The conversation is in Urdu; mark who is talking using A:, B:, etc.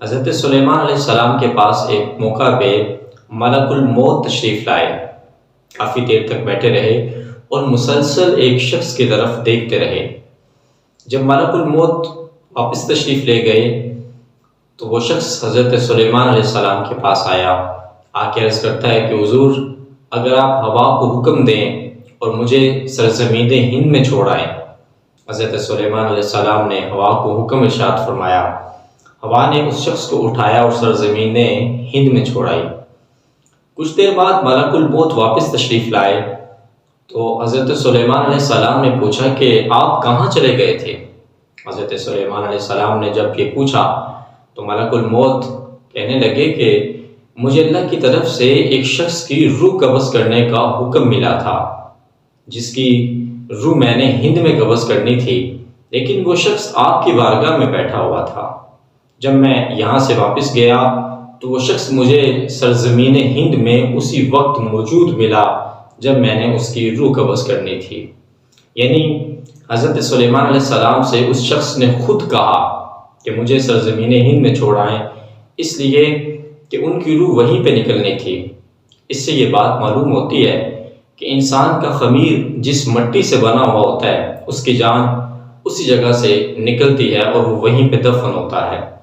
A: حضرت سلیمان علیہ السلام کے پاس ایک موقع پہ ملک الموت تشریف لائے۔ کافی دیر تک بیٹھے رہے اور مسلسل ایک شخص کی طرف دیکھتے رہے۔ جب ملک الموت واپس تشریف لے گئے تو وہ شخص حضرت سلیمان علیہ السلام کے پاس آیا، آ کے عرض کرتا ہے کہ حضور اگر آپ ہوا کو حکم دیں اور مجھے سرزمین ہند میں چھوڑ آئیں۔ حضرت سلیمان علیہ السلام نے ہوا کو حکم ارشاد فرمایا، ہوا نے اس شخص کو اٹھایا اور سرزمین ہند میں چھوڑائی۔ کچھ دیر بعد ملک الموت واپس تشریف لائے تو حضرت سلیمان علیہ السلام نے پوچھا کہ آپ کہاں چلے گئے تھے؟ حضرت سلیمان علیہ السلام نے جب یہ پوچھا تو ملک الموت کہنے لگے کہ مجھے اللہ کی طرف سے ایک شخص کی روح قبض کرنے کا حکم ملا تھا، جس کی روح میں نے ہند میں قبض کرنی تھی، لیکن وہ شخص آپ کی بارگاہ میں بیٹھا ہوا تھا۔ جب میں یہاں سے واپس گیا تو وہ شخص مجھے سرزمین ہند میں اسی وقت موجود ملا جب میں نے اس کی روح قبض کرنی تھی۔ یعنی حضرت سلیمان علیہ السلام سے اس شخص نے خود کہا کہ مجھے سرزمین ہند میں چھوڑائیں، اس لیے کہ ان کی روح وہیں پہ نکلنی تھی۔ اس سے یہ بات معلوم ہوتی ہے کہ انسان کا خمیر جس مٹی سے بنا ہوا ہوتا ہے اس کی جان اسی جگہ سے نکلتی ہے اور وہ وہیں پہ دفن ہوتا ہے۔